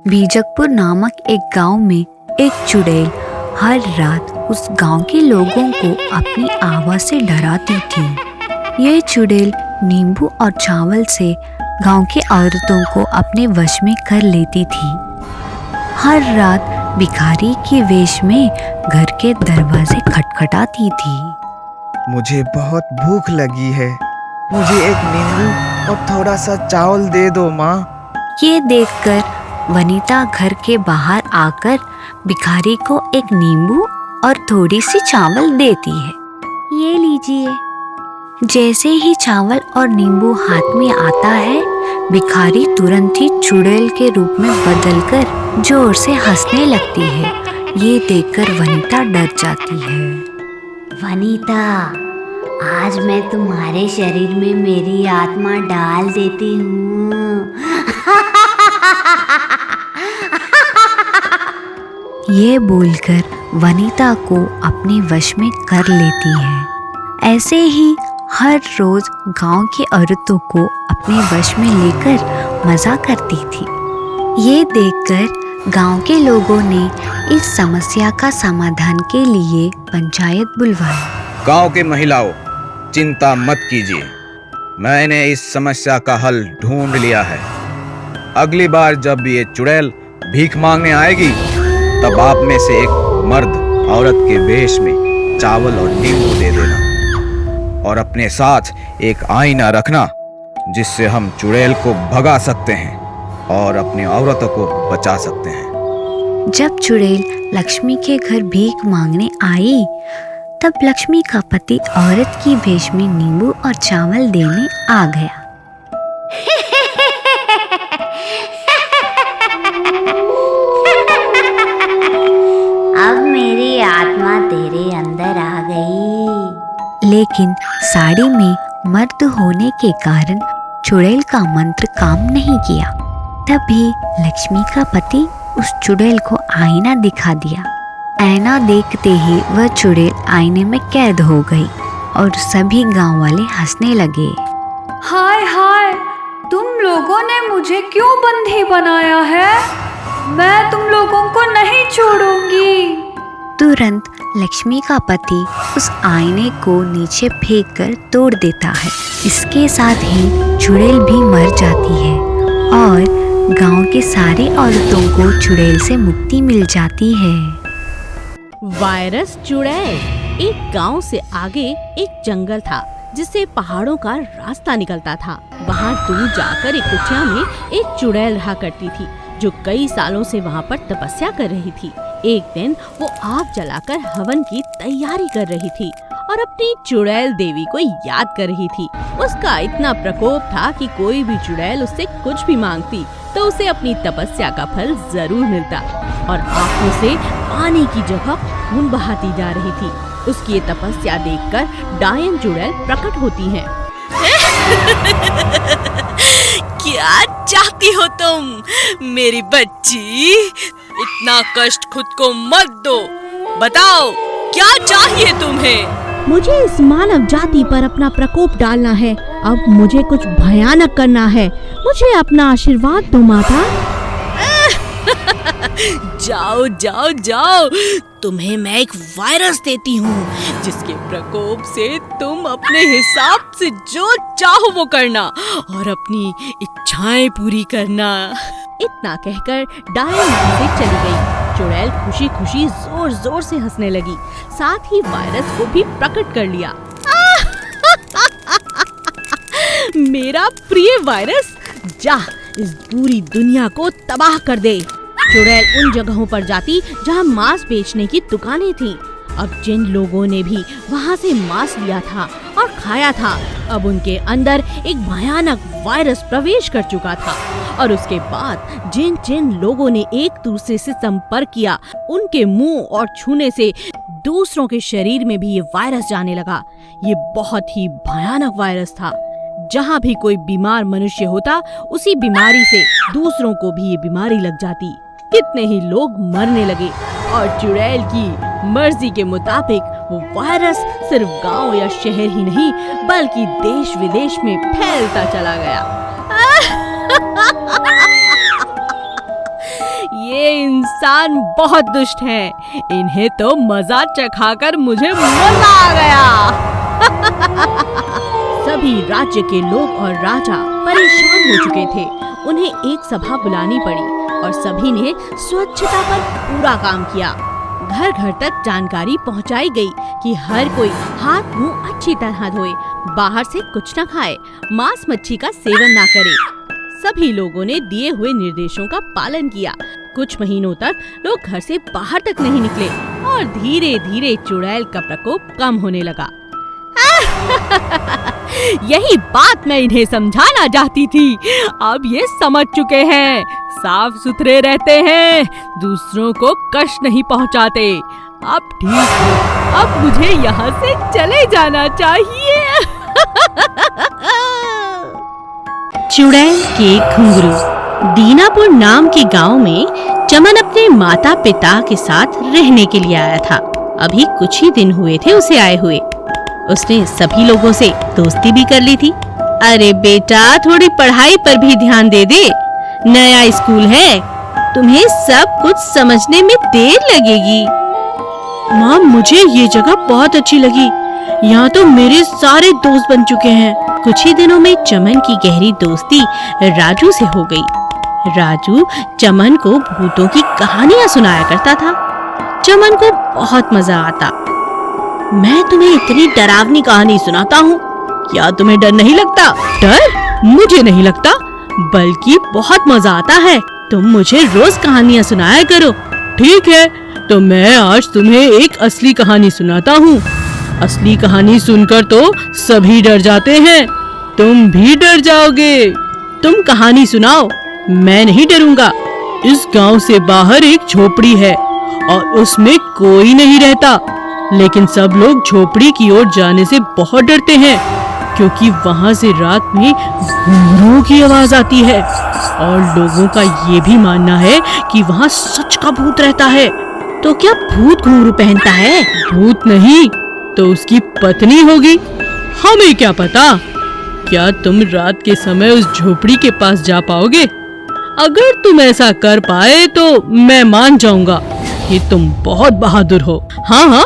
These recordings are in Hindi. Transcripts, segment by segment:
बीजकपुर नामक एक गांव में एक चुड़ैल हर रात उस गांव के लोगों को अपनी आवाज से डराती थी। यह चुड़ैल नींबू और चावल से गांव की औरतों को अपने वश में कर लेती थी। हर रात भिखारी के वेश में घर के दरवाजे खटखटाती थी। मुझे बहुत भूख लगी है, मुझे एक नींबू और थोड़ा सा चावल दे दो माँ। ये देखकर वनीता घर के बाहर आकर भिखारी को एक नींबू और थोड़ी सी चावल देती है। ये लीजिए। जैसे ही चावल और नींबू हाथ में आता है, भिखारी तुरंत ही चुड़ैल के रूप में बदलकर जोर से हंसने लगती है। ये देखकर वनीता डर जाती है। वनीता, आज मैं तुम्हारे शरीर में मेरी आत्मा डाल देती हूँ। ये बोलकर वनीता को अपने वश में कर लेती है। ऐसे ही हर रोज गांव की औरतों को अपने वश में लेकर मजा करती थी। ये देखकर गांव के लोगों ने इस समस्या का समाधान के लिए पंचायत बुलवाई। गांव की महिलाओं, चिंता मत कीजिए, मैंने इस समस्या का हल ढूंढ लिया है। अगली बार जब ये चुड़ैल भीख मांगने आएगी, तब आप में से एक मर्द औरत के वेश में चावल और नींबू दे देना और अपने साथ एक आईना रखना, जिससे हम चुड़ैल को भगा सकते हैं और अपनी औरतों को बचा सकते हैं। जब चुड़ैल लक्ष्मी के घर भीख मांगने आई, तब लक्ष्मी का पति औरत की भेष में नींबू और चावल देने आ गया। अब मेरी आत्मा तेरे अंदर आ गई। लेकिन साड़ी में मर्द होने के कारण चुड़ैल का मंत्र काम नहीं किया। तभी लक्ष्मी का पति उस चुड़ैल को आईना दिखा दिया। आईना देखते ही वह चुड़ैल आईने में कैद हो गई और सभी गांव वाले हंसने लगे। हाय हाय, तुम लोगों ने मुझे क्यों बंदी बनाया है? मैं तुम लोगों को नहीं छोड़ूंगी। तुरंत लक्ष्मी का पति उस आईने को नीचे फेंककर तोड़ देता है। इसके साथ ही चुड़ैल भी मर जाती है और गांव के सारी औरतों को चुड़ैल से मुक्ति मिल जाती है। वायरस चुड़ैल। एक गांव से आगे एक जंगल था जिससे पहाड़ों का रास्ता निकलता था। वहां दूर जाकर एक कुटिया में एक चुड़ैल रहा करती थी, जो कई सालों से वहां पर तपस्या कर रही थी। एक दिन वो आग जलाकर हवन की तैयारी कर रही थी और अपनी चुड़ैल देवी को याद कर रही थी। उसका इतना प्रकोप था कि कोई भी चुड़ैल उससे कुछ भी मांगती तो उसे अपनी तपस्या का फल जरूर मिलता और आंखों से पानी की जगह खून बहाती जा रही थी। उसकी ये तपस्या देखकर डायन चुड़ैल प्रकट होती हैं। क्या चाहती हो तुम मेरी बच्ची? इतना कष्ट खुद को मत दो, बताओ क्या चाहिए तुम्हें? मुझे इस मानव जाति पर अपना प्रकोप डालना है। अब मुझे कुछ भयानक करना है। मुझे अपना आशीर्वाद दो माता। जाओ जाओ जाओ, तुम्हें मैं एक वायरस देती हूँ, जिसके प्रकोप से तुम अपने हिसाब से जो चाहो वो करना और अपनी इच्छाएं पूरी करना। इतना कहकर डायन वहां से चली गई। चुड़ैल खुशी खुशी जोर जोर से हंसने लगी, साथ ही वायरस को भी प्रकट कर लिया। मेरा प्रिय वायरस, जा इस पूरी दुनिया को तबाह कर दे। चुड़ैल उन जगहों पर जाती जहां मांस बेचने की दुकानें थीं। अब जिन लोगों ने भी वहां से मांस लिया था और खाया था, अब उनके अंदर एक भयानक वायरस प्रवेश कर चुका था और उसके बाद जिन जिन लोगों ने एक दूसरे से संपर्क किया, उनके मुंह और छूने से दूसरों के शरीर में भी ये वायरस जाने लगा। ये बहुत ही भयानक वायरस था। जहाँ भी कोई बीमार मनुष्य होता, उसी बीमारी से दूसरों को भी ये बीमारी लग जाती। कितने ही लोग मरने लगे और चुड़ैल की मर्जी के मुताबिक वो वायरस सिर्फ गांव या शहर ही नहीं बल्कि देश विदेश में फैलता चला गया। ये इंसान बहुत दुष्ट हैं। इन्हें तो मजा चखाकर मुझे मजा आ गया। सभी राज्य के लोग और राजा परेशान हो चुके थे। उन्हें एक सभा बुलानी पड़ी और सभी ने स्वच्छता पर पूरा काम किया। घर घर तक जानकारी पहुंचाई गई कि हर कोई हाथ मुंह अच्छी तरह धोए, बाहर से कुछ न खाए, मांस मच्छी का सेवन ना करे। सभी लोगों ने दिए हुए निर्देशों का पालन किया। कुछ महीनों तक लोग घर से बाहर तक नहीं निकले और धीरे धीरे चुड़ैल का प्रकोप कम होने लगा। यही बात मैं इन्हें समझाना चाहती थी। अब ये समझ चुके हैं। साफ सुथरे रहते हैं, दूसरों को कष्ट नहीं पहुंचाते। अब ठीक है, अब मुझे यहाँ से चले जाना चाहिए। चुड़ैल के घुंघरू। दीनापुर नाम के गांव में चमन अपने माता पिता के साथ रहने के लिए आया था। अभी कुछ ही दिन हुए थे उसे आए हुए। उसने सभी लोगों से दोस्ती भी कर ली थी। अरे बेटा, थोड़ी पढ़ाई पर भी ध्यान दे दे। नया स्कूल है, तुम्हें सब कुछ समझने में देर लगेगी। माँ, मुझे ये जगह बहुत अच्छी लगी। यहाँ तो मेरे सारे दोस्त बन चुके हैं। कुछ ही दिनों में चमन की गहरी दोस्ती राजू से हो गई। राजू चमन को भूतों की कहानियाँ सुनाया करता था। चमन को बहुत मजा आता। मैं तुम्हें इतनी डरावनी कहानी सुनाता हूँ, क्या तुम्हें डर नहीं लगता? डर? मुझे नहीं लगता, बल्कि बहुत मजा आता है। तुम मुझे रोज कहानियाँ सुनाया करो। ठीक है, तो मैं आज तुम्हें एक असली कहानी सुनाता हूँ। असली कहानी सुनकर तो सभी डर जाते हैं, तुम भी डर जाओगे। तुम कहानी सुनाओ, मैं नहीं डरूंगा। इस गांव से बाहर एक झोपड़ी है और उसमें कोई नहीं रहता, लेकिन सब लोग झोपड़ी की ओर जाने से बहुत डरते हैं, क्योंकि वहाँ से रात में घुंघरूओं की आवाज आती है और लोगों का ये भी मानना है कि वहाँ सच का भूत रहता है। तो क्या भूत घुंघरू पहनता है? भूत नहीं तो उसकी पत्नी होगी, हमें क्या पता। क्या तुम रात के समय उस झोपड़ी के पास जा पाओगे? अगर तुम ऐसा कर पाए तो मैं मान जाऊंगा कि तुम बहुत बहादुर हो। हाँ,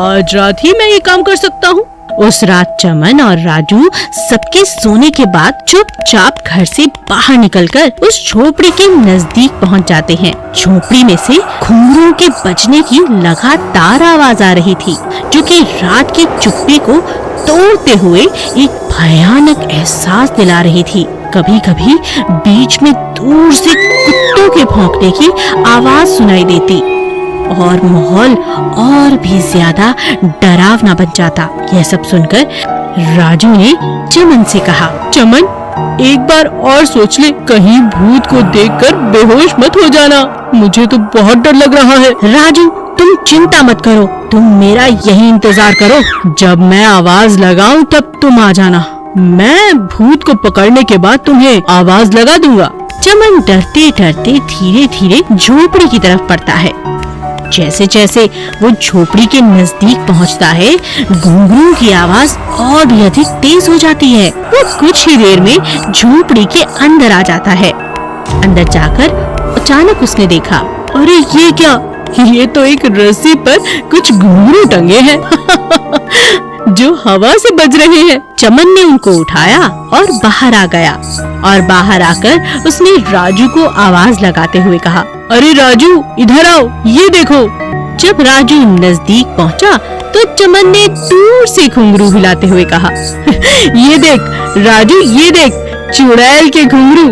आज रात ही मैं ये काम कर सकता हूँ। उस रात चमन और राजू सबके सोने के बाद चुपचाप घर से बाहर निकलकर उस झोपड़ी के नजदीक पहुँच जाते हैं। झोपड़ी में से घुंघरूओं के बजने की लगातार आवाज आ रही थी, जो कि रात की चुप्पी को तोड़ते हुए एक भयानक एहसास दिला रही थी। कभी कभी बीच में दूर से कुत्तों के भौंकने की आवाज सुनाई देती और माहौल और भी ज्यादा डरावना बन जाता। यह सब सुनकर राजू ने चमन से कहा, चमन, एक बार और सोच ले, कहीं भूत को देखकर बेहोश मत हो जाना। मुझे तो बहुत डर लग रहा है। राजू, तुम चिंता मत करो, तुम मेरा यही इंतजार करो। जब मैं आवाज लगाऊं तब तुम आ जाना। मैं भूत को पकड़ने के बाद तुम्हें आवाज लगा दूंगा। चमन डरते डरते धीरे धीरे झोपड़ी की तरफ बढ़ता है। जैसे जैसे वो झोपड़ी के नजदीक पहुंचता है, घुंघरू की आवाज और भी अधिक तेज हो जाती है। वो कुछ ही देर में झोपड़ी के अंदर आ जाता है। अंदर जाकर अचानक उसने देखा, अरे ये क्या? ये तो एक रस्सी पर कुछ घुंघरू टंगे हैं जो हवा से बज रहे हैं। चमन ने उनको उठाया और बाहर आ गया और बाहर आकर उसने राजू को आवाज लगाते हुए कहा, अरे राजू, इधर आओ, ये देखो। जब राजू नजदीक पहुंचा तो चमन ने दूर से घुंघरू हिलाते हुए कहा, ये देख राजू, ये देख, चुड़ैल के घुंघरू।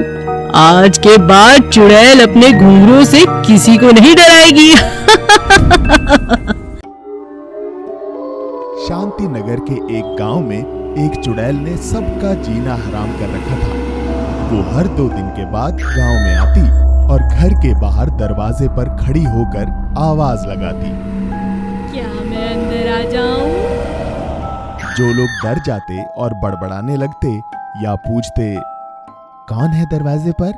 आज के बाद चुड़ैल अपने घुंघरू से किसी को नहीं डराएगी। शांति नगर के एक गांव में एक चुड़ैल ने सबका जीना हराम कर रखा था। वो हर 2 दिन के बाद गांव में आती और घर के बाहर दरवाजे पर खड़ी होकर आवाज लगाती, क्या मैं अंदर आ जाऊं? जो लोग डर जाते और बड़बड़ाने लगते या पूछते, कौन है दरवाजे पर?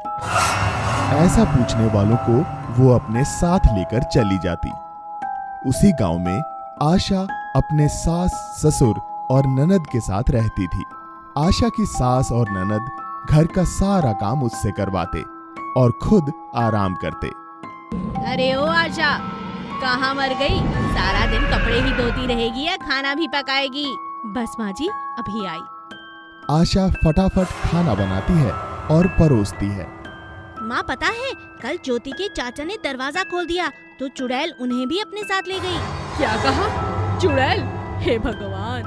ऐसा पूछने वालों को वो अपने साथ लेकर चली जाती। उसी गांव में आशा अपने सास, ससुर और ननद के साथ रहती थी। आशा की सास और ननद घर का सारा काम उससे करवाते और खुद आराम करते। अरे ओ आशा, कहाँ मर गई? सारा दिन कपड़े ही धोती रहेगी या खाना भी पकाएगी? बस माँ जी, अभी आई। आशा फटाफट खाना बनाती है और परोसती है। माँ पता है, कल ज्योति के चाचा ने दरवाजा खोल दिया तो चुड़ैल उन्हें भी अपने साथ ले गई। क्या कहा? चुड़ैल? हे भगवान!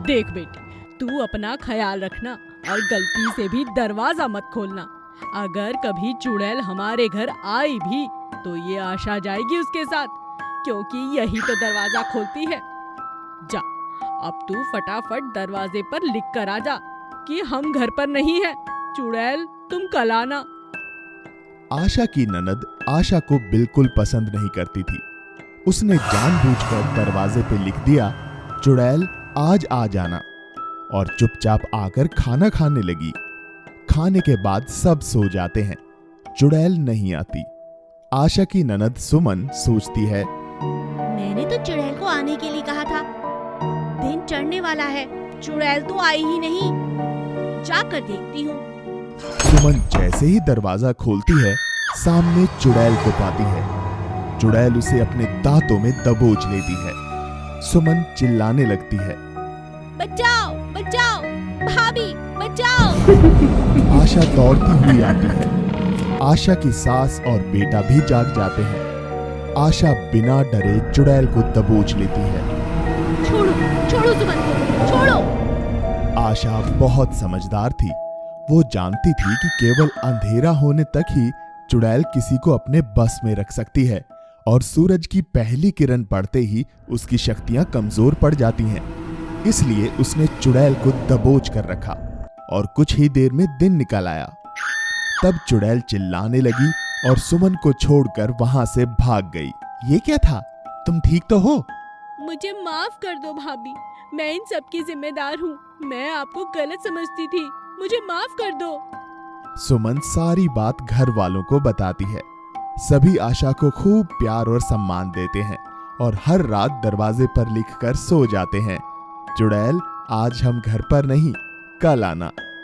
देख बेटी, तू अपना ख्याल रखना और गलती से भी दरवाजा मत खोलना। अगर कभी चुड़ैल हमारे घर आई भी तो ये आशा जाएगी उसके साथ, क्योंकि यही तो दरवाजा खोलती है। जा, अब तू फटाफट दरवाजे पर लिख कर आ जा कि हम घर पर नहीं हैं। चुड़ैल, तुम कल आना। आशा की ननद आशा को बिल्कुल पसंद नहीं करती थी। उसने जानबूझकर दरवाजे पे लिख दिया, चुड़ैल आज आ जाना, और चुपचाप आकर खाना खाने लगी। खाने के बाद सब सो जाते हैं, चुड़ैल नहीं आती। आशा की ननद सुमन सोचती है, मैंने तो चुड़ैल को आने के लिए कहा था। दिन चढ़ने वाला है, चुड़ैल तो आई ही नहीं। जाकर देखती हूँ। सुमन जैसे ही दरवाजा खोलती है, सामने चुड़ैल को पाती है। चुड़ैल उसे अपने दांतों में दबोच लेती है। सुमन चिल्लाने लगती है, बचाओ बचाओ, भाभी बचाओ। आशा दौड़ती हुई आती है। आशा की सास और बेटा भी जाग जाते हैं। आशा बिना डरे चुड़ैल को दबोच लेती है। छोड़ो छोड़ो सुमन को, छोड़ो। आशा बहुत समझदार थी। वो जानती थी कि केवल अंधेरा होने तक ही चुड़ैल किसी को अपने बस में रख सकती है, और सूरज की पहली किरण पड़ते ही उसकी शक्तियां कमजोर पड़ जाती हैं। इसलिए उसने चुड़ैल को दबोच कर रखा और कुछ ही देर में दिन निकल आया। तब चुड़ैल चिल्लाने लगी और सुमन को छोड़कर वहां से भाग गई। ये क्या था? तुम ठीक तो हो? मुझे माफ कर दो भाभी, मैं इन सब की जिम्मेदार हूँ। मैं आपको गलत समझती थी, मुझे माफ कर दो। सुमन सारी बात घर वालों को बताती है। सभी आशा को खूब प्यार और सम्मान देते हैं और हर रात दरवाजे पर लिखकर सो जाते हैं, चुड़ैल आज हम घर पर नहीं, कल आना।